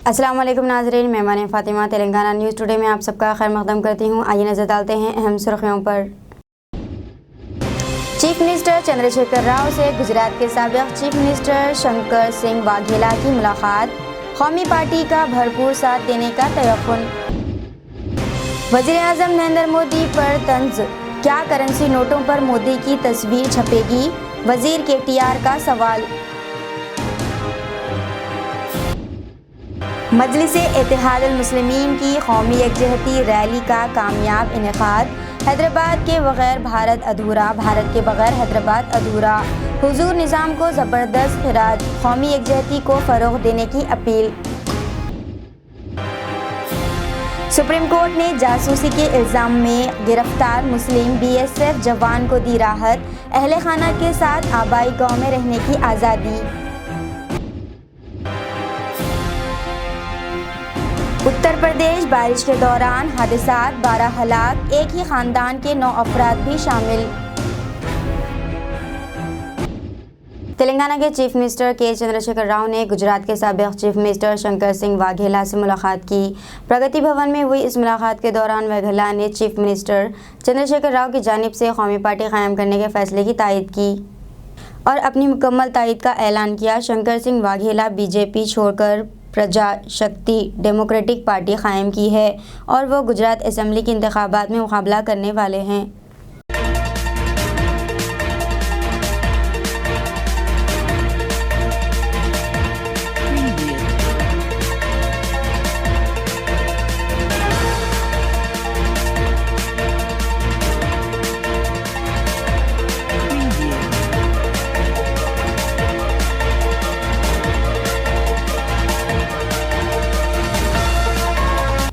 अस्सलाम वालेकुम नाज़रीन, मैं फ़ातिमा तेलंगाना न्यूज़ टुडे में आप सबका खैर मक़दम करती हूँ। आइए नज़र डालते हैं अहम सुर्खियों पर। चीफ मिनिस्टर चंद्रशेखर राव से गुजरात के साबिक़ चीफ मिनिस्टर शंकर सिंह वाघेला की मुलाकात, कौमी पार्टी का भरपूर साथ देने का तयक़ुन। वज़ीर-ए-आज़म नरेंद्र मोदी पर तंज़, क्या करेंसी नोटों पर मोदी की तस्वीर छपेगी? वज़ीर KTR का सवाल। मजलिस-ए-इत्तेहादुल-मुस्लिमीन की कौमी यकजहती रैली का कामयाब इनेकाद, हैदराबाद के बगैर भारत अधूरा, भारत के बगैर हैदराबाद अधूरा। हुजूर निज़ाम को ज़बरदस्त खिराज, कौमी यकजहती को फ़रोग़ देने की अपील। सुप्रीम कोर्ट ने जासूसी के इल्ज़ाम में गिरफ्तार मुस्लिम BSF जवान को दी राहत, अहले खाना के साथ आबाई गाँव में रहने की आज़ादी। उत्तर प्रदेश बारिश के दौरान हादसात, 12 हलाक, एक ही खानदान के 9 अफराद भी शामिल। तेलंगाना के चीफ मिनिस्टर के चंद्रशेखर राव ने गुजरात के साबिक़ चीफ मिनिस्टर शंकर सिंह वाघेला से मुलाकात की। प्रगति भवन में हुई इस मुलाकात के दौरान वाघेला ने चीफ मिनिस्टर चंद्रशेखर राव की जानिब से कौमी पार्टी कायम करने के फैसले की तायद की और अपनी मुकम्मल तायद का ऐलान किया। शंकर सिंह वाघेला BJP छोड़कर प्रजा शक्ति डेमोक्रेटिक पार्टी कायम की है और वो गुजरात असेंबली के इंतखाबात में मुकाबला करने वाले हैं।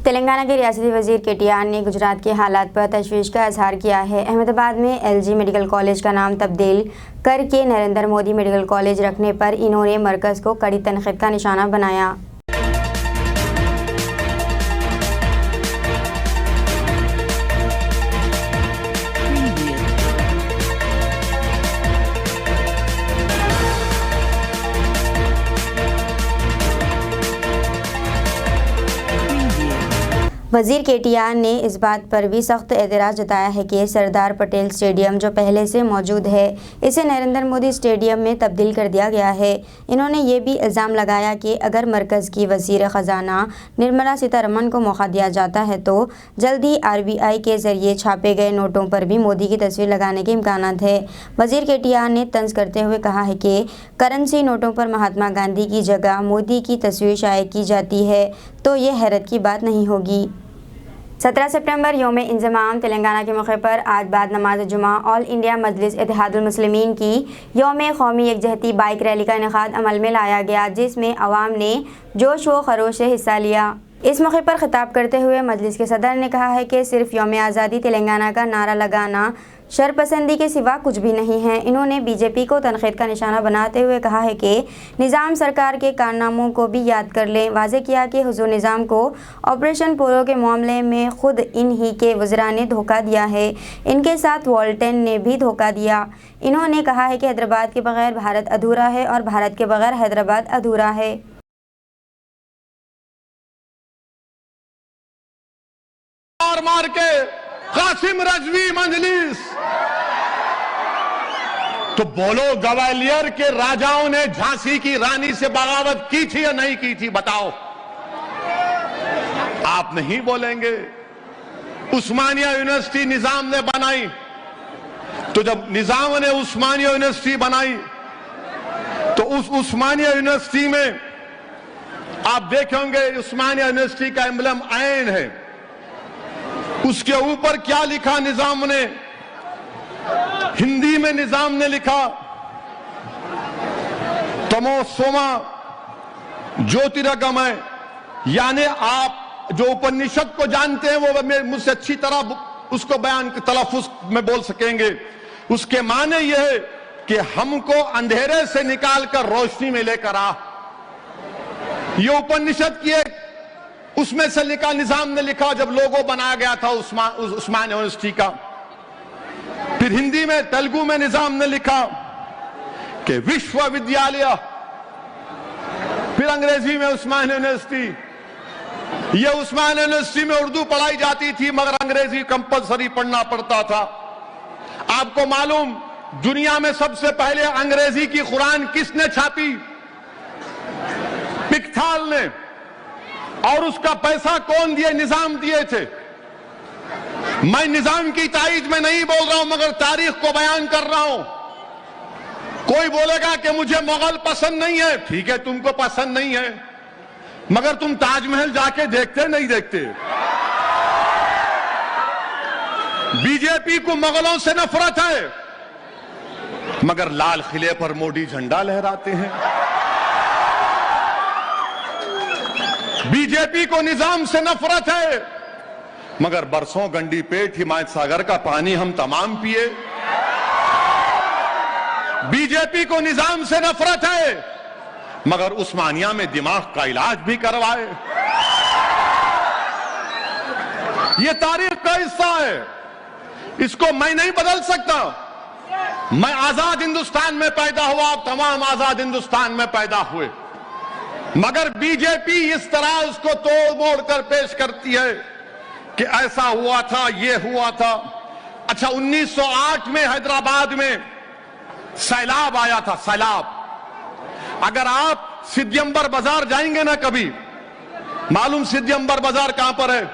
तेलंगाना के रियासती वज़ीर KTR ने गुजरात के हालात पर तशवीश का इजहार किया है। अहमदाबाद में LG मेडिकल कॉलेज का नाम तब्दील करके नरेंद्र मोदी मेडिकल कॉलेज रखने पर इन्होंने मरकज़ को कड़ी तनक़ीद का निशाना बनाया। वज़ीर KTR ने इस बात पर भी सख्त एतराज़ जताया है कि सरदार पटेल स्टेडियम जो पहले से मौजूद है, इसे नरेंद्र मोदी स्टेडियम में तब्दील कर दिया गया है। इन्होंने ये भी इल्ज़ाम लगाया कि अगर मरकज़ की वज़ीर ख़ज़ाना निर्मला सीतारमण को मौका दिया जाता है तो जल्द ही RBI के ज़रिए छापे गए नोटों पर भी मोदी की तस्वीर लगाने के इम्कानात है। वज़ीर KTR ने तंज़ करते हुए कहा है कि करेंसी नोटों पर महात्मा गांधी की जगह मोदी की तस्वीर शाये की जाती है तो ये हैरत की बात नहीं होगी। 17 सितंबर यौम-ए-इंज़माम तेलंगाना के मौके पर आज बाद नमाज जुमा ऑल इंडिया मजलिस-ए-इत्तेहादुल-मुस्लिमीन की यौम कौमी यकजहती बाइक रैली का इनेकाद अमल में लाया गया, जिसमें अवाम ने जोश व खरोश से हिस्सा लिया। इस मौके पर खिताब करते हुए मजलिस के सदर ने कहा है कि सिर्फ यौम आज़ादी तेलंगाना का नारा लगाना शरपसंदी के सिवा कुछ भी नहीं है। इन्होंने BJP को तनक़ीद का निशाना बनाते हुए कहा है कि निज़ाम सरकार के कारनामों को भी याद कर लें। वाज़े किया कि हुज़ूर निज़ाम को ऑपरेशन पोलो के मामले में ख़ुद इन्हीं के वज़रा ने धोखा दिया है, इनके साथ वॉल्टन ने भी धोखा दिया। इन्होंने कहा है कि हैदराबाद के बगैर भारत अधूरा है और भारत के बगैर हैदराबाद अधूरा है। मार के कासिम रजवी मजलिस तो बोलो, ग्वालियर के राजाओं ने झांसी की रानी से बगावत की थी या नहीं की थी? बताओ। आप नहीं बोलेंगे। उस्मानिया यूनिवर्सिटी निजाम ने बनाई, तो जब निजाम ने उस्मानिया यूनिवर्सिटी बनाई तो उस उस्मानिया यूनिवर्सिटी में आप देखेंगे उस्मानिया यूनिवर्सिटी का एम्बलम आयन है। उसके ऊपर क्या लिखा निजाम ने? हिंदी में निजाम ने लिखा, तमो सोमा ज्योतिरगमय, यानी आप जो उपनिषद को जानते हैं वो मुझसे अच्छी तरह उसको बयान तलफ़ुज़ में बोल सकेंगे। उसके माने यह है कि हमको अंधेरे से निकालकर रोशनी में लेकर आ। ये उपनिषद की एक उसमें से लिखा, निजाम ने लिखा जब लोगो बनाया गया था उस्मान यूनिवर्सिटी का। फिर हिंदी में, तेलुगु में निजाम ने लिखा कि विश्वविद्यालय, फिर अंग्रेजी में उस्मान यूनिवर्सिटी। ये उस्मान यूनिवर्सिटी में उर्दू पढ़ाई जाती थी मगर अंग्रेजी कंपलसरी पढ़ना पड़ता था। आपको मालूम दुनिया में सबसे पहले अंग्रेजी की कुरान किसने छापी? पिकथाल ने। और उसका पैसा कौन दिए? निजाम दिए थे। मैं निजाम की तारीफ में नहीं बोल रहा हूं मगर तारीख को बयान कर रहा हूं। कोई बोलेगा कि मुझे मुगल पसंद नहीं है, ठीक है तुमको पसंद नहीं है मगर तुम ताजमहल जाके देखते नहीं देखते? बीजेपी को मुगलों से नफरत है मगर लाल किले पर मोदी झंडा लहराते हैं। बीजेपी को निजाम से नफरत है मगर बरसों गंडी पेट हिमायत सागर का पानी हम तमाम पिए। बीजेपी को निजाम से नफरत है मगर उस्मानिया में दिमाग का इलाज भी करवाए। ये तारीख का हिस्सा है, इसको मैं नहीं बदल सकता। मैं आजाद हिंदुस्तान में पैदा हुआ, आप तमाम आजाद हिंदुस्तान में पैदा हुए मगर बीजेपी इस तरह उसको तोड़ मोड़ कर पेश करती है कि ऐसा हुआ था, ये हुआ था। अच्छा 1908 में हैदराबाद में सैलाब आया था, सैलाब। अगर आप सिद्धियंबर बाजार जाएंगे ना कभी, मालूम सिद्धियंबर बाजार कहां पर है?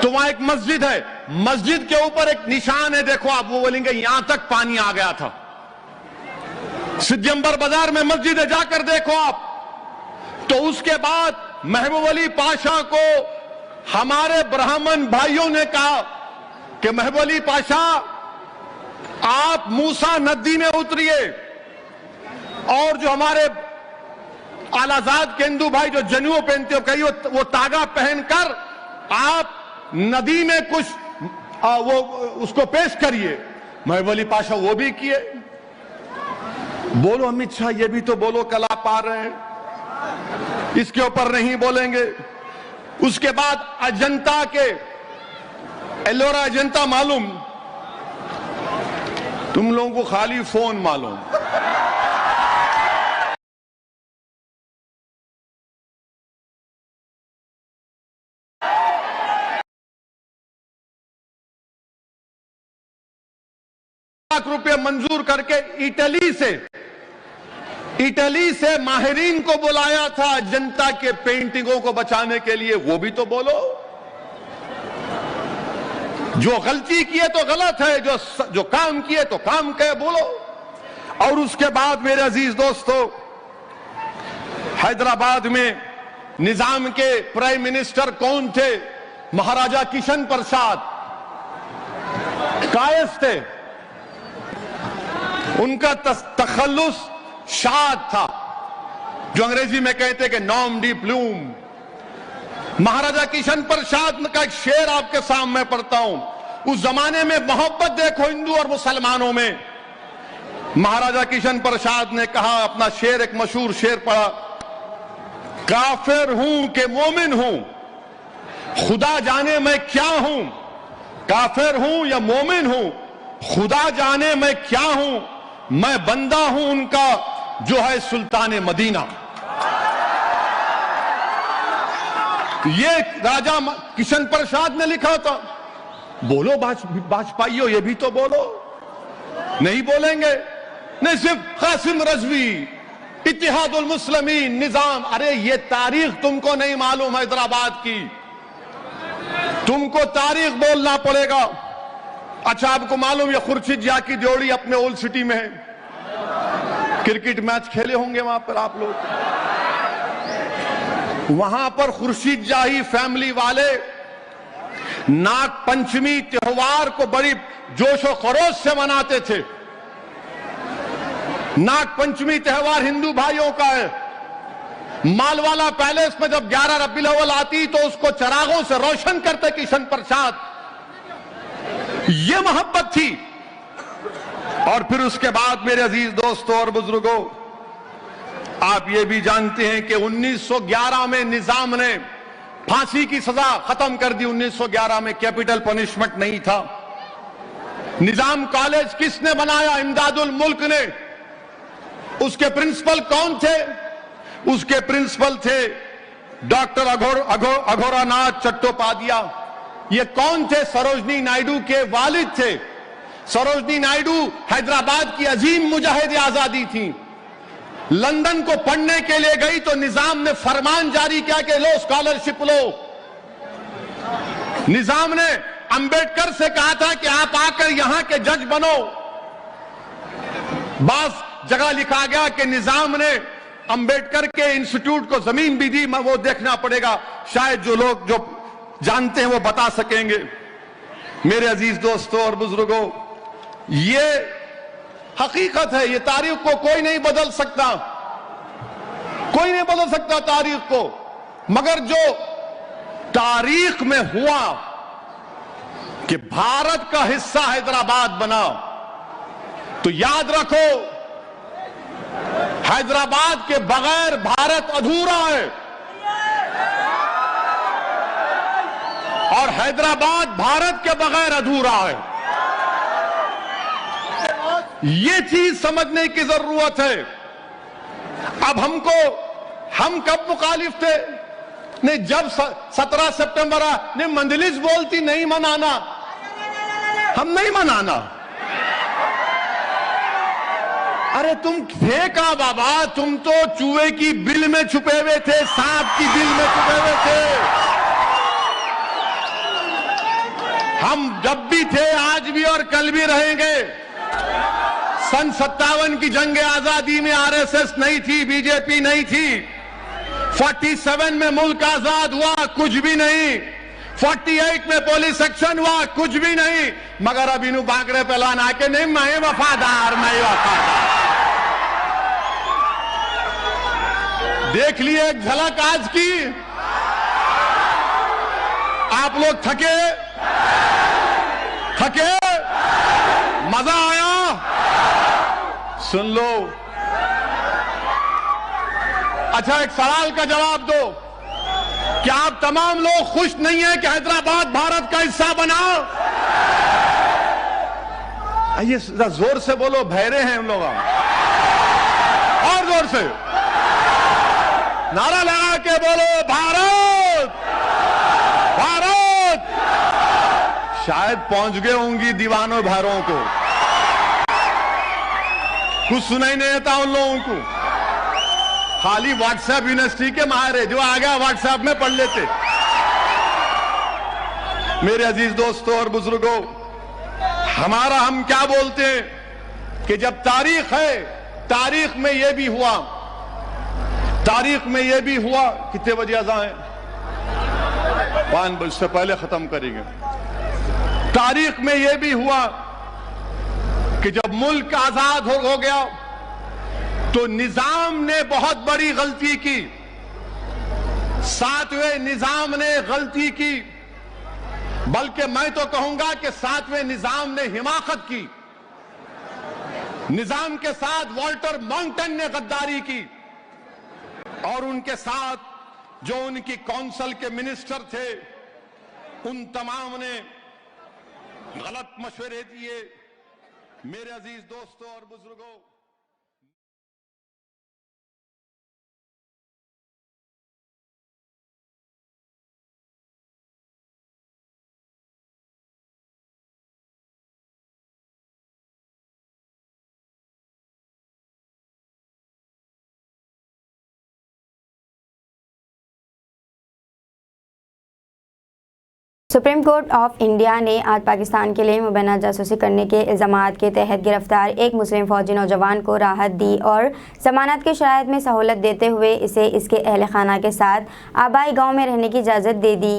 तो वहां एक मस्जिद है, मस्जिद के ऊपर एक निशान है, देखो आप, वो बोलेंगे यहां तक पानी आ गया था। सिद्धियंबर बाजार में मस्जिद है, जाकर देखो आप। तो उसके बाद महबूब अली पाशा को हमारे ब्राह्मण भाइयों ने कहा कि महबूब अली पाशा आप मूसा नदी में उतरिए और जो हमारे आलाजाद के हिंदू भाई जो जनेऊ पहनते हो, कहिए वो तागा पहनकर आप नदी में कुछ वो उसको पेश करिए। महबूब अली पाशा वो भी किए। बोलो अमित शाह, ये भी तो बोलो, कला पा रहे हैं, इसके ऊपर नहीं बोलेंगे। उसके बाद अजंता के एलोरा अजंता मालूम, तुम लोगों को खाली फोन मालूम। लाख रुपए मंजूर करके इटली से माहिरीन को बुलाया था जनता के पेंटिंगों को बचाने के लिए, वो भी तो बोलो। जो गलती किए तो गलत है, जो काम किए तो काम कहे, बोलो। और उसके बाद मेरे अजीज दोस्तों, हैदराबाद में निजाम के प्राइम मिनिस्टर कौन थे? महाराजा किशन प्रसाद कायस थे। उनका तखल्लुस शाद था, जो अंग्रेजी में कहते हैं कि नॉम डी प्लूम। महाराजा किशन प्रसाद का एक शेर आपके सामने पढ़ता हूं। उस जमाने में मोहब्बत देखो हिंदू और मुसलमानों में। महाराजा किशन प्रसाद ने कहा, अपना शेर, एक मशहूर शेर पढ़ा, काफिर हूं कि मोमिन हूं, खुदा जाने मैं क्या हूं। काफिर हूं या मोमिन हूं, खुदा जाने मैं क्या हूं। मैं बंदा हूं उनका जो है सुल्तान मदीना। ये राजा किशन प्रसाद ने लिखा था। बोलो बाजपाइयो, ये भी तो बोलो। नहीं बोलेंगे, नहीं सिर्फ कासिम रजवी, इत्तेहादुल मुस्लिमीन, निजाम। अरे ये तारीख तुमको नहीं मालूम हैदराबाद की, तुमको तारीख बोलना पड़ेगा। अच्छा आपको मालूम है खुर्शीद जा की जोड़ी अपने ओल्ड सिटी में है, क्रिकेट मैच खेले होंगे वहां पर आप लोग। वहां पर खुर्शीद जाही फैमिली वाले नाग पंचमी त्योहार को बड़ी जोशो खरोश से मनाते थे। नाग पंचमी त्योहार हिंदू भाइयों का है। मालवाला पैलेस में जब 11 रबीउल अव्वल आती तो उसको चरागों से रोशन करते किशन प्रसाद। ये मोहब्बत थी। और फिर उसके बाद मेरे अजीज दोस्तों और बुजुर्गों, आप ये भी जानते हैं कि 1911 में निजाम ने फांसी की सजा खत्म कर दी। 1911 में कैपिटल पनिशमेंट नहीं था। निजाम कॉलेज किसने बनाया? इमदादुल मुल्क ने। उसके प्रिंसिपल कौन थे? उसके प्रिंसिपल थे डॉक्टर अघोरानाथ चट्टोपाध्याय। ये कौन थे? सरोजनी नायडू के वालिद थे। सरोजनी नायडू हैदराबाद की अजीम मुजाहिद आजादी थी। लंदन को पढ़ने के लिए गई तो निजाम ने फरमान जारी किया कि लो स्कॉलरशिप लो। निजाम ने अंबेडकर से कहा था कि आप आकर यहां के जज बनो। बास जगह लिखा गया कि निजाम ने अंबेडकर के इंस्टीट्यूट को जमीन भी दी। वो देखना पड़ेगा, शायद जो लोग जो जानते हैं वो बता सकेंगे। मेरे अजीज दोस्तों और बुजुर्गों, ये हकीकत है, ये तारीख को कोई नहीं बदल सकता, कोई नहीं बदल सकता तारीख को। मगर जो तारीख में हुआ कि भारत का हिस्सा हैदराबाद बना, तो याद रखो हैदराबाद के बगैर भारत अधूरा है और हैदराबाद भारत के बगैर अधूरा है। ये चीज समझने की जरूरत है। अब हम कब मुखालिफ थे? नहीं, जब 17 सितंबर ने मंजलिस बोलती नहीं मनाना, हम नहीं मनाना। अरे तुम थे कहां बाबा? तुम तो चूहे की बिल में छुपे हुए थे, सांप की बिल में छुपे हुए थे। हम जब भी थे, आज भी और कल भी रहेंगे। सन 57 की जंग आजादी में आरएसएस नहीं थी, बीजेपी नहीं थी। 47 में मुल्क आजाद हुआ, कुछ भी नहीं। 48 में पुलिस एक्शन हुआ, कुछ भी नहीं। मगर अब इन्हों बांकड़े पे लाना के नहीं, मैं वफादार, मैं वफादार। देख लिए एक झलक आज की। आप लोग थके? मजा आया? सुन लो। अच्छा, एक सवाल का जवाब दो। क्या आप तमाम लोग खुश नहीं हैं कि हैदराबाद भारत का हिस्सा बना? आइए जोर से बोलो, बहरे हैं हम लोग। और जोर से नारा लगा के बोलो, भारत भारत। शायद पहुंच गए होंगी दीवानों भारों को, कुछ सुनाई नहीं देता उन लोगों को। खाली व्हाट्सएप यूनिवर्सिटी के माहिर है, जो आ गया व्हाट्सएप में पढ़ लेते। मेरे अजीज दोस्तों और बुजुर्गों, हम क्या बोलते हैं कि जब तारीख है, तारीख में यह भी हुआ, तारीख में यह भी हुआ। कितने बजे अज़ान है? 5 बजे से पहले खत्म करेंगे। तारीख में यह भी हुआ कि जब मुल्क आजाद हो गया तो निजाम ने बहुत बड़ी गलती की। 7वें निजाम ने गलती की, बल्कि मैं तो कहूंगा कि 7वें निजाम ने हिमाकत की। निजाम के साथ वॉल्टर माउंटेन ने गद्दारी की और उनके साथ जो उनकी काउंसिल के मिनिस्टर थे, उन तमाम ने गलत मशवरे दिए। मेरे अजीज दोस्तों और बुजुर्गों, सुप्रीम कोर्ट ऑफ इंडिया ने आज पाकिस्तान के लिए मुबैना जासूसी करने के इल्ज़ामात के तहत गिरफ्तार एक मुस्लिम फौजी नौजवान को राहत दी और जमानत की शराइत में सहूलत देते हुए इसे इसके अहल खाना के साथ आबाई गांव में रहने की इजाज़त दे दी।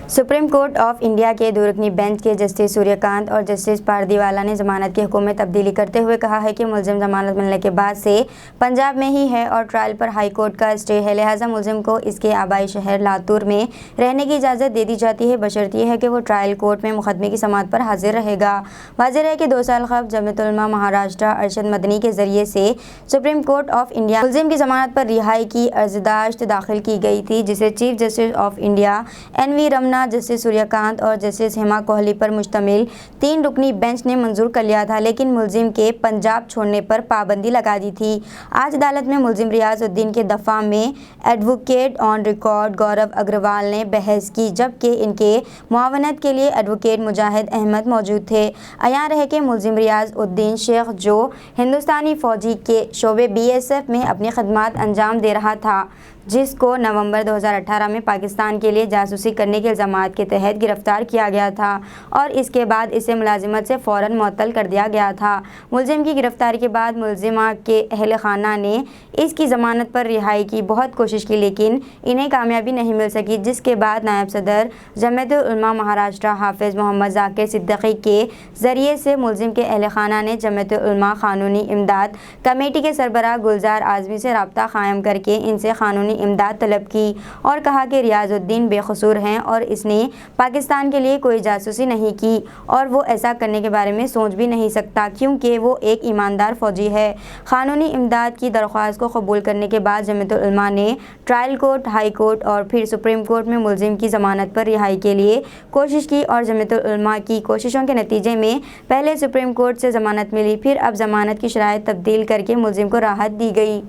सुप्रीम कोर्ट ऑफ इंडिया के दुरुकनी बेंच के जस्टिस सूर्यकांत और जस्टिस पारदीवाला ने जमानत के हुक्म में तब्दीली करते हुए कहा है कि मुलजिम जमानत मिलने के बाद से पंजाब में ही है और ट्रायल पर हाई कोर्ट का स्टे है, लिहाजा मुलजिम को इसके आबाई शहर लातूर में रहने की इजाज़त दे दी जाती है, बशर्त यह है कि वो ट्रायल कोर्ट में मुकदमे की समाअत पर हाजिर रहेगा। वाज़ेह है कि 2 साल कबल जमीयत उलमा महाराष्ट्र अरशद मदनी के जरिए से सुप्रीम कोर्ट ऑफ इंडिया मुलजिम की जमानत पर रिहाई की अर्जदाश्त दाखिल की गई थी, जिसे chief justice of India NV Ramana Bopanna, justice Suryakant और जस्टिस हेमा कोहली पर मुश्तमिल 3 रुकनी बेंच ने मंजूर कर लिया था, लेकिन मुलजिम के पंजाब छोड़ने पर पाबंदी लगा दी थी। आज अदालत में मुलजिम रियाजुद्दीन के दफ़ा में एडवोकेट ऑन रिकॉर्ड गौरव अग्रवाल ने बहस की, जबकि इनके मुआवनत के लिए एडवोकेट मुजाहिद अहमद मौजूद थे। अयां रहे कि मुलजिम रियाजुद्दीन शेख, जो हिंदुस्तानी फ़ौजी के शोबे BSF में अपनी खदमात अंजाम दे रहा था, जिसको नवंबर 2018 में पाकिस्तान के लिए जासूसी करने के इल्ज़ामात के तहत गिरफ़्तार किया गया था और इसके बाद इसे मुलाजिमत से फ़ौरन मुअत्तल कर दिया गया था। मुलजिम की गिरफ़्तारी के बाद मुलजिमा के अहल खाना ने इसकी ज़मानत पर रिहाई की बहुत कोशिश की, लेकिन इन्हें कामयाबी नहीं मिल सकी, जिसके बाद नायब सदर जमीयत उलमा महाराष्ट्र हाफिज़ मोहम्मद ज़ाकिर सिद्दीकी के ज़रिए से मुलजिम के अहल खाना ने जमीयत उलमा क़ानूनी इमदाद कमेटी के सरबराह गुलजार आज़मी से रब्ता क़ायम करके इनसे क़ानूनी इमदाद तलब की और कहा कि रियाजुद्दीन बेकसूर हैं और इसने पाकिस्तान के लिए कोई जासूसी नहीं की और वो ऐसा करने के बारे में सोच भी नहीं सकता, क्योंकि वो एक ईमानदार फ़ौजी है। क़ानूनी इमदाद की दरख्वास्त को कबूल करने के बाद जमीयत उलमा ने ट्रायल कोर्ट, हाई कोर्ट और फिर सुप्रीम कोर्ट में मुलजिम की ज़मानत पर रिहाई के लिए कोशिश की और जमीयत उलमा की कोशिशों के नतीजे में पहले सुप्रीम कोर्ट से ज़मानत मिली, फिर अब ज़मानत की शराइत तब्दील करके मुलजिम को राहत दी गई।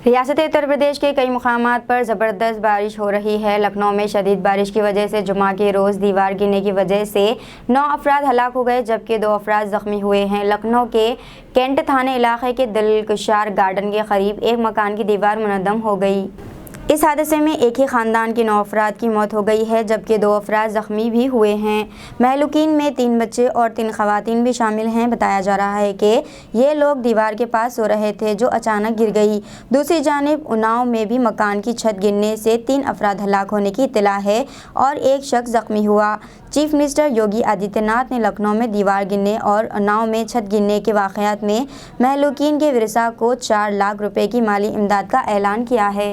रियासत उत्तर प्रदेश के कई मुकामात पर ज़बरदस्त बारिश हो रही है। लखनऊ में शदीद बारिश की वजह से जुमा के रोज़ दीवार गिरने की वजह से 9 अफराद हलाक हो गए, जबकि 2 अफराद ज़ख्मी हुए हैं। लखनऊ के कैंट थाने इलाके के दिलकुशार गार्डन के करीब एक मकान की दीवार मुनहदम हो गई। इस हादसे में एक ही ख़ानदान के 9 अफराद की मौत हो गई है, जबकि 2 अफराद ज़ख्मी भी हुए हैं। महलूकीन में 3 बच्चे और 3 ख़वातीन भी शामिल हैं। बताया जा रहा है कि ये लोग दीवार के पास सो रहे थे जो अचानक गिर गई। दूसरी जानिब उन्नाव में भी मकान की छत गिरने से 3 अफराद हलाक होने की इत्तला है और एक शख्स ज़ख्मी हुआ। चीफ मिनिस्टर योगी आदित्यनाथ ने लखनऊ में दीवार गिरने और उन्नाव में छत गिरने के वाक़यात में महलूकीन के विरसा को 4 लाख रुपये की माली इमदाद का ऐलान किया है।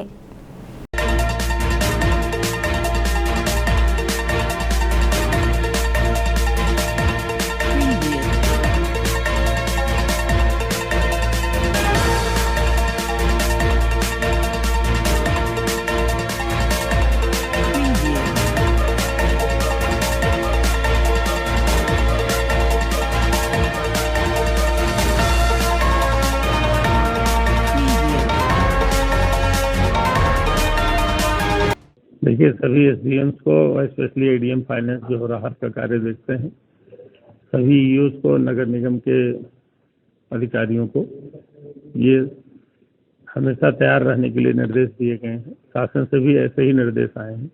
देखिए, सभी SDMs को स्पेशली ADM फाइनेंस जो राहत का कार्य देखते हैं, सभी EOs को, नगर निगम के अधिकारियों को ये हमेशा तैयार रहने के लिए निर्देश दिए गए हैं। शासन से भी ऐसे ही निर्देश आए हैं।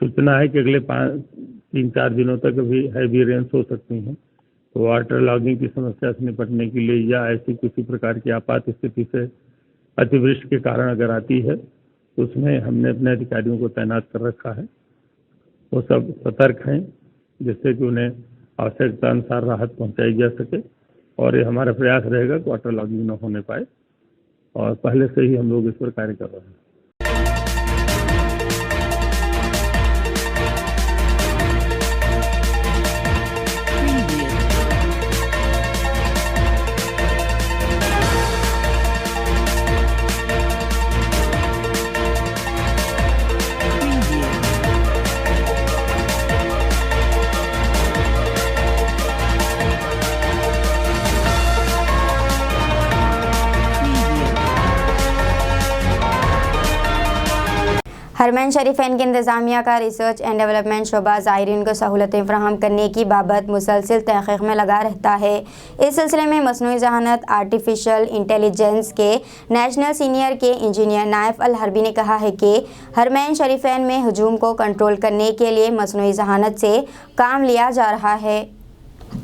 सूचना है कि अगले 3-4 दिनों तक अभी हैवी रेंस हो सकती हैं, तो वाटर लॉगिंग की समस्या से निपटने के लिए या ऐसी किसी प्रकार की आपात स्थिति से अतिवृष्टि के कारण अगर आती है, उसमें हमने अपने अधिकारियों को तैनात कर रखा है। वो सब सतर्क हैं, जिससे कि उन्हें आवश्यकता अनुसार राहत पहुंचाई जा सके और ये हमारा प्रयास रहेगा कि वाटर लॉगिंग न होने पाए, और पहले से ही हम लोग इस पर कार्य कर रहे हैं। हरमैन शरीफैन के इंतज़ामिया का रिसर्च एंड डेवलपमेंट शोबा ज़ायरीन को सहूलतें फ़राहम करने की बाबत मुसलसिल तहक़ीक़ में लगा रहता है। इस सिलसिले में मसनूई ज़हानत आर्टिफिशियल इंटेलिजेंस के नेशनल सीनियर के इंजीनियर नाइफ अल हरबी ने कहा है कि हरमैन शरीफैन में हजूम को कंट्रोल करने के लिए मसनूई ज़हानत से काम लिया जा रहा है।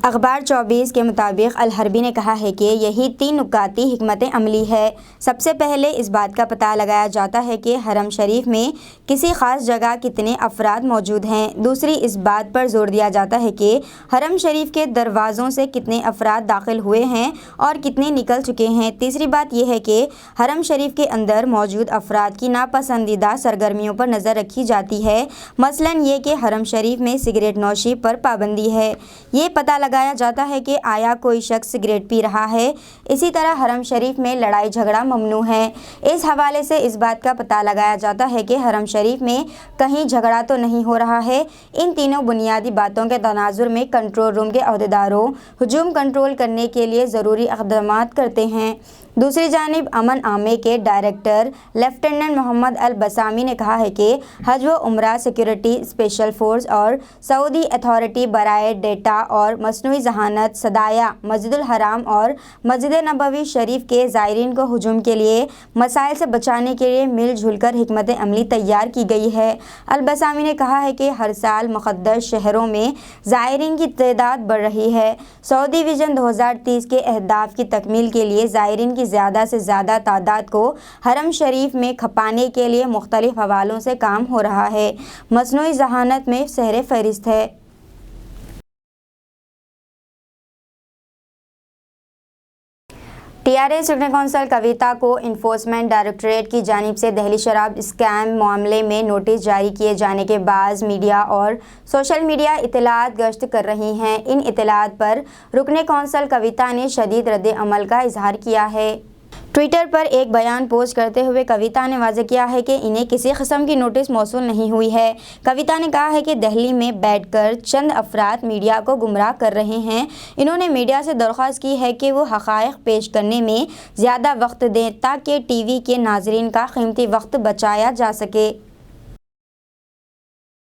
अखबार 24 के मुताबिक अल हरबी ने कहा है कि यही 3 नुकाती हिकमत अमली है। सबसे पहले इस बात का पता लगाया जाता है कि हरम शरीफ में किसी ख़ास जगह कितने अफराद मौजूद हैं। दूसरी, इस बात पर जोर दिया जाता है कि हरम शरीफ के दरवाज़ों से कितने अफराद दाखिल हुए हैं और कितने निकल चुके हैं। तीसरी बात यह है कि हरम शरीफ के अंदर मौजूद अफराद की नापसंदीदा सरगर्मियों पर नज़र रखी जाती है। मसलन ये कि हरम शरीफ में सिगरेट नोशी पर पाबंदी है। ये पता लगाया जाता है कि आया कोई शख्स सिगरेट पी रहा है। इसी तरह हरम शरीफ में लड़ाई झगड़ा ममनू है। इस हवाले से इस बात का पता लगाया जाता है कि हरम शरीफ में कहीं झगड़ा तो नहीं हो रहा है। इन तीनों बुनियादी बातों के तनाजुर में कंट्रोल रूम के अहदेदारों हुजूम कंट्रोल करने के लिए ज़रूरी इक़दाम करते हैं। दूसरी जानिब अमन आमे के डायरेक्टर लेफ्टिनेंट मोहम्मद अल बसामी ने कहा है कि हज व उम्रा सिक्योरिटी स्पेशल फोर्स और सऊदी अथॉरिटी बराए डेटा और मसनूई जहानत सदाया मस्जिदुल हराम और मस्जिद नबवी शरीफ के ज़ायरीन को हुजूम के लिए मसाइल से बचाने के लिए मिलजुल कर हिकमत अमली तैयार की गई है। अल बसामी ने कहा है कि हर साल मुक़द्दस शहरों में ज़ायरीन की तादाद बढ़ रही है। सऊदी विजन 2030 के अहदाफ की तकमील के लिए ज़ायरीन ज़्यादा से ज़्यादा तादाद को हरम शरीफ में खपाने के लिए मुख्तलिफ हवालों से काम हो रहा है। मसनूई जहानत में सहरे फहरिस्त है। टीआरएस रुकन कौंसल कविता को इन्फोर्समेंट डायरेक्टरेट की जानिब से दहली शराब स्कैम मामले में नोटिस जारी किए जाने के बाद मीडिया और सोशल मीडिया इतलात गश्त कर रही हैं। इन इतलात पर रुकन कौंसल कविता ने शदीद रद्द अमल का इजहार किया है। ट्विटर पर एक बयान पोस्ट करते हुए कविता ने वाज़ेह किया है कि इन्हें किसी किस्म की नोटिस मौसूल नहीं हुई है। कविता ने कहा है कि दिल्ली में बैठकर चंद अफराद मीडिया को गुमराह कर रहे हैं। इन्होंने मीडिया से दरख्वास्त की है कि वो हक़ाइक़ पेश करने में ज़्यादा वक्त दें ताकि टीवी के नाज़रीन का कीमती वक्त बचाया जा सके।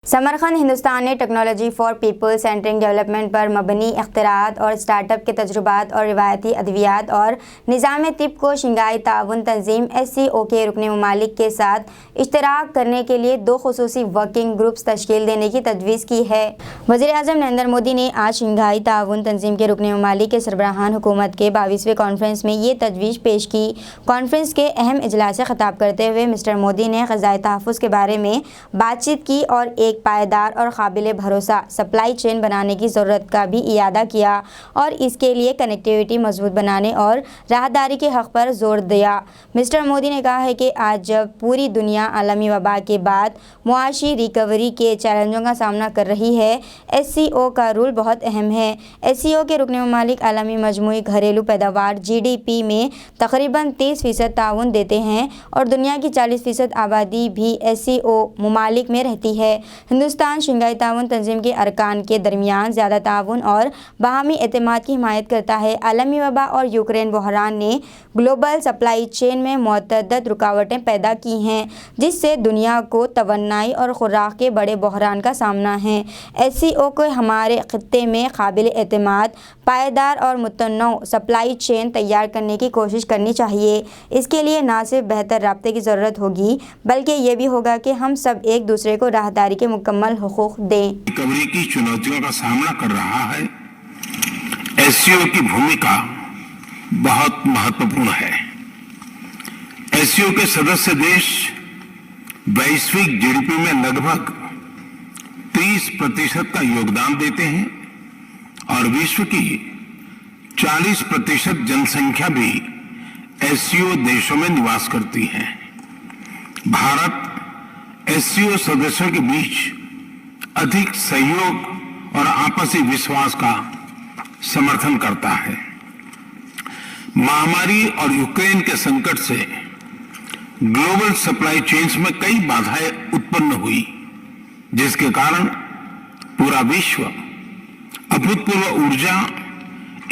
समरखंद हिंदुस्तान ने technology for people centring development पर मबनी इख्तिरात और स्टार्टअप के तजुर्बात और रिवायती अद्वियात और निज़ाम तिब को शंघाई ताउन तंजीम SCO के रुकने ममालिक के साथ इश्तराक करने के लिए 2 खुसूसी वर्किंग ग्रुप्स तश्कील देने की तजवीज़ की है। वज़ीर-ए-आज़म नरेंद्र मोदी ने आज शंघाई ताउन तंजीम के रुकने ममालिक के सरबराहान हुकूमत के 22वें कॉन्फ्रेंस में ये तजवीज़ पेश की। कॉन्फ्रेंस के अहम इजलास से खिताब करते हुए मिस्टर मोदी ने ग़ज़ाई तहफ़्फ़ुज़ के बारे में बातचीत की और एक पायदार और काबिल भरोसा सप्लाई चेन बनाने की ज़रूरत का भी इयादा किया और इसके लिए कनेक्टिविटी मजबूत बनाने और राहदारी के हक़ पर जोर दिया। मिस्टर मोदी ने कहा है कि आज जब पूरी दुनिया आलमी वबा के बाद मुआशी रिकवरी के चैलेंजों का सामना कर रही है, SCO का रूल बहुत अहम है। SCO के रुकने ममालिक आलमी मजमूई घरेलू पैदावार GDP में तकरीबन 30% ताउन देते हैं और दुनिया की 40% आबादी भी SCO ममालिक में रहती है। हिंदुस्तान शंघाई ताउन तंजीम के अरकान के दरमियान ज़्यादा ताउन और बाहमी एतमाद की हिमायत करता है। आलमी वबा और यूक्रेन बहरान ने ग्लोबल सप्लाई चेन में मुतअद्दिद रुकावटें पैदा की हैं, जिससे दुनिया को तवन्नाई और खुराक के बड़े बहरान का सामना है। SCO को हमारे खित्ते में काबिल एतमाद, पायदार और मुतन्नौ सप्लाई चेन तैयार करने की कोशिश करनी चाहिए। इसके लिए ना सिर्फ बेहतर राब्ते की ज़रूरत होगी बल्कि ये भी होगा कि हम सब एक दूसरे को राहदारी के मुकम्मल हुकूक दें। रिकवरी की चुनौतियों का सामना कर रहा है। SCO की भूमिका बहुत महत्वपूर्ण है। SCO के सदस्य देश वैश्विक GDP में लगभग 30% का योगदान देते हैं और विश्व की 40% जनसंख्या भी SCO देशों में निवास करती है। भारत SCO सदस्यों के बीच अधिक सहयोग और आपसी विश्वास का समर्थन करता है। महामारी और यूक्रेन के संकट से ग्लोबल सप्लाई चेन्स में कई बाधाएं उत्पन्न हुई, जिसके कारण पूरा विश्व अभूतपूर्व ऊर्जा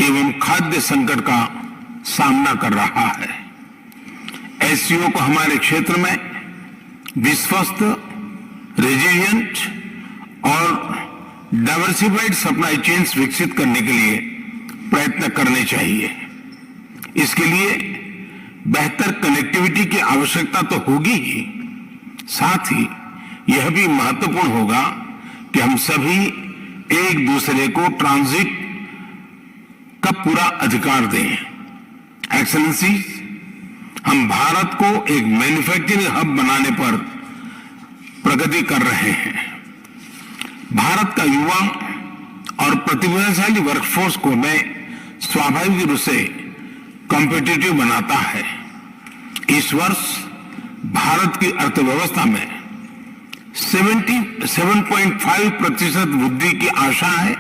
एवं खाद्य संकट का सामना कर रहा है। SCO को हमारे क्षेत्र में विश्वस्त, रेजिलिएंट और डाइवर्सिफाइड सप्लाई चेन्स विकसित करने के लिए प्रयत्न करने चाहिए। इसके लिए बेहतर कनेक्टिविटी की आवश्यकता तो होगी ही, साथ ही यह भी महत्वपूर्ण होगा कि हम सभी एक दूसरे को ट्रांजिट का पूरा अधिकार दें। एक्सेलेंसी, हम भारत को एक मैन्युफैक्चरिंग हब बनाने पर प्रगति कर रहे हैं। भारत का युवा और प्रतिभाशाली वर्कफोर्स को मैं स्वाभाविक रूप से कॉम्पिटिटिव बनाता है। इस वर्ष भारत की अर्थव्यवस्था में 7.5% वृद्धि की आशा है,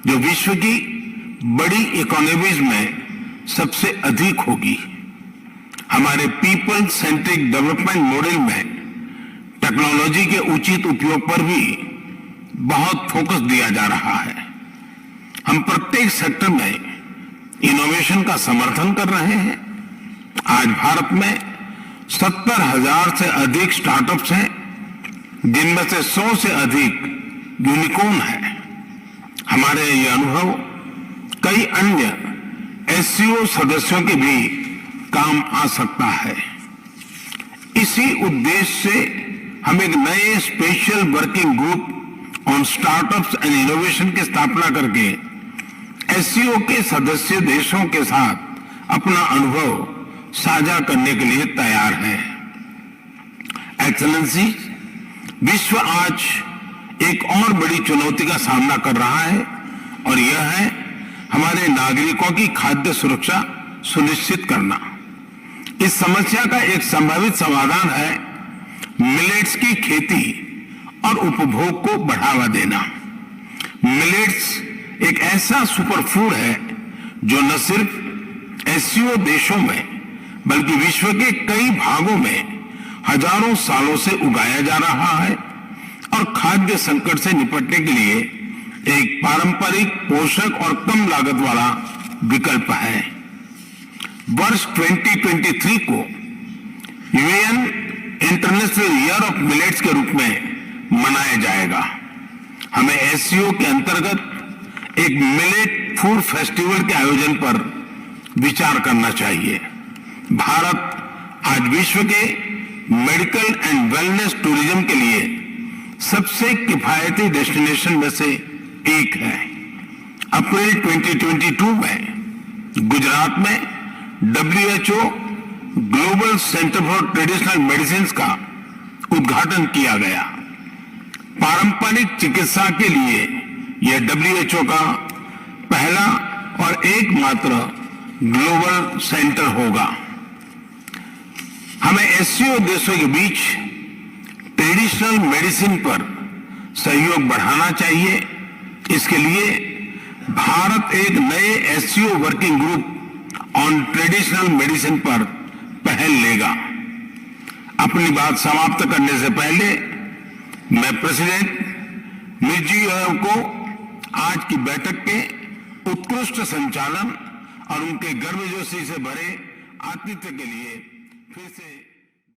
जो विश्व की बड़ी इकोनॉमीज में सबसे अधिक होगी। हमारे पीपल सेंट्रिक डेवलपमेंट मॉडल में टेक्नोलॉजी के उचित उपयोग पर भी बहुत फोकस दिया जा रहा है। हम प्रत्येक सेक्टर में इनोवेशन का समर्थन कर रहे हैं। आज भारत में 70,000 से अधिक स्टार्टअप्स हैं, जिनमें से 100 से अधिक यूनिकॉर्न है। हमारे ये अनुभव कई अन्य एससीओ सदस्यों के भी काम आ सकता है। इसी उद्देश्य से हम एक नए special working group on startups and innovation की स्थापना करके एससीओ के सदस्य देशों के साथ अपना अनुभव साझा करने के लिए तैयार है। एक्सेलेंसी, विश्व आज एक और बड़ी चुनौती का सामना कर रहा है और यह है हमारे नागरिकों की खाद्य सुरक्षा सुनिश्चित करना। इस समस्या का एक संभावित समाधान है मिलेट्स की खेती और उपभोग को बढ़ावा देना। मिलेट्स एक ऐसा सुपरफूड है जो न सिर्फ एससीओ देशों में बल्कि विश्व के कई भागों में हजारों सालों से उगाया जा रहा है और खाद्य संकट से निपटने के लिए एक पारंपरिक, पोषक और कम लागत वाला विकल्प है। वर्ष 2023 को UN international year of millets के रूप में मनाया जाएगा। हमें एससीओ के अंतर्गत एक मिलेट फूड फेस्टिवल के आयोजन पर विचार करना चाहिए। भारत आज विश्व के मेडिकल एंड वेलनेस टूरिज्म के लिए सबसे किफायती डेस्टिनेशन में से एक है। अप्रैल 2022 में गुजरात में WHO global centre for traditional medicine का उद्घाटन किया गया। पारंपरिक चिकित्सा के लिए यह WHO का पहला और एकमात्र ग्लोबल सेंटर होगा। हमें एससीओ देशों के बीच ट्रेडिशनल मेडिसिन पर सहयोग बढ़ाना चाहिए। इसके लिए भारत एक नए SCO working group on traditional medicine पर पहल लेगा। अपनी बात समाप्त करने से पहले मैं प्रेसिडेंट मिर्जियोयेव को आज की बैठक के उत्कृष्ट संचालन और उनके गर्मजोशी से भरे आतिथ्य के लिए फिर से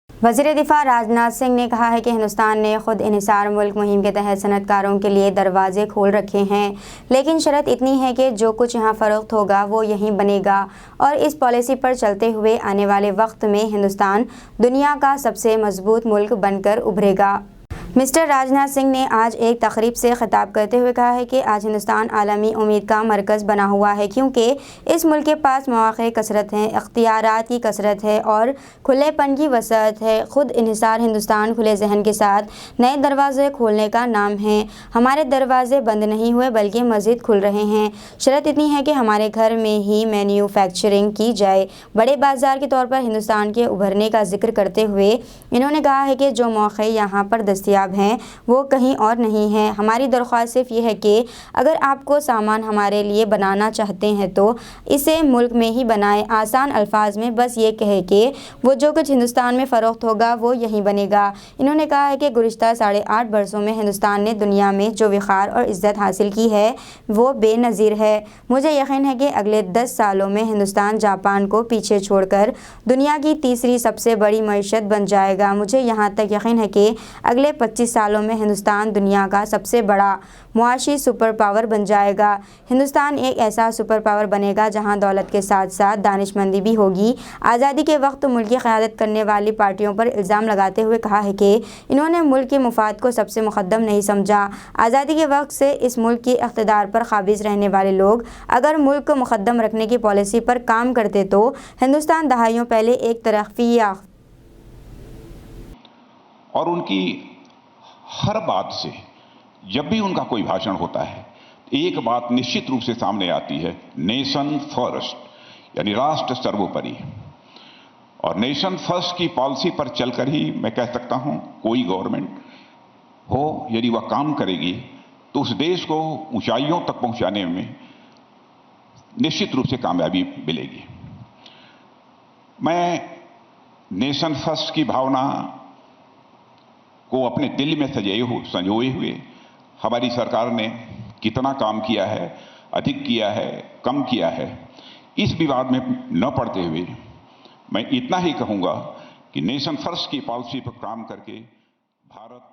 वज़ीर दिफा राजनाथ सिंह ने कहा है कि हिंदुस्तान ने खुद इन्हिसार मुल्क मुहिम के तहत सनअतकारों के लिए दरवाजे खोल रखे हैं, लेकिन शर्त इतनी है कि जो कुछ यहाँ फरोख्त होगा वो यहीं बनेगा और इस पॉलिसी पर चलते हुए आने वाले वक्त में हिंदुस्तान दुनिया का सबसे मजबूत मुल्क बनकर उभरेगा। मिस्टर राजनाथ सिंह ने आज एक तकरीब से खिताब करते हुए कहा है कि आज हिंदुस्तान आलमी उम्मीद का मरकज़ बना हुआ है, क्योंकि इस मुल्क के पास मौक़े कसरत हैं, इख्तियारात की कसरत है और खुलेपन की वसअत है। खुद इन्हिसार हिंदुस्तान खुले जहन के साथ नए दरवाज़े खोलने का नाम है। हमारे दरवाज़े बंद नहीं हुए बल्कि मज़ीद खुल रहे हैं। शर्त इतनी है कि हमारे घर में ही मैन्युफैक्चरिंग की जाए। बड़े बाज़ार के तौर पर हिंदुस्तान के उभरने का जिक्र करते हुए इन्होंने कहा है कि जो मौक़े यहाँ पर दस्तियाब हैं वो कहीं और नहीं है। हमारी दरख्वास्त सिर्फ ये है कि अगर आपको सामान हमारे लिए बनाना चाहते हैं तो इसे मुल्क में ही बनाएं। आसान अल्फाज में बस ये कहे कि वो जो कुछ हिंदुस्तान में फ़रोख्त होगा वो यहीं बनेगा। इन्होंने कहा है कि गुज़िश्ता 8.5 बरसों में हिंदुस्तान ने दुनिया में जो वक़ार और इज़्ज़त हासिल की है वो बेनज़ीर है। मुझे यकीन है कि अगले 10 सालों में हिंदुस्तान जापान को पीछे छोड़कर दुनिया की तीसरी सबसे बड़ी मईशत बन जाएगा। मुझे यहाँ तक यकीन है कि अगले 25 सालों में हिंदुस्तान दुनिया का सबसे बड़ा मुआशी सुपर पावर बन जाएगा। हिंदुस्तान एक ऐसा सुपर पावर बनेगा जहां दौलत के साथ साथ दानिशमंदी भी होगी। आज़ादी के वक्त मुल्क की क़यादत करने वाली पार्टियों पर इल्ज़ाम लगाते हुए कहा है कि इन्होंने मुल्क के मुफाद को सबसे मुक़द्दम नहीं समझा। आज़ादी के वक्त से इस मुल्क की इक़्तिदार पर काबिज़ रहने वाले लोग अगर मुल्क को मुक़द्दम रखने की पॉलिसी पर काम करते तो हिंदुस्तान दहाइयों पहले एक तरक्की और उनकी हर बात से जब भी उनका कोई भाषण होता है एक बात निश्चित रूप से सामने आती है, नेशन फर्स्ट, यानी राष्ट्र सर्वोपरि। और नेशन फर्स्ट की पॉलिसी पर चलकर ही मैं कह सकता हूं कोई गवर्नमेंट हो यदि वह काम करेगी तो उस देश को ऊंचाइयों तक पहुंचाने में निश्चित रूप से कामयाबी मिलेगी। मैं नेशन फर्स्ट की भावना को अपने दिल में संजोए हुए हमारी सरकार ने कितना काम किया है, अधिक किया है, कम किया है, इस विवाद में न पड़ते हुए मैं इतना ही कहूंगा कि नेशन फर्स्ट की पॉलिसी पर काम करके भारत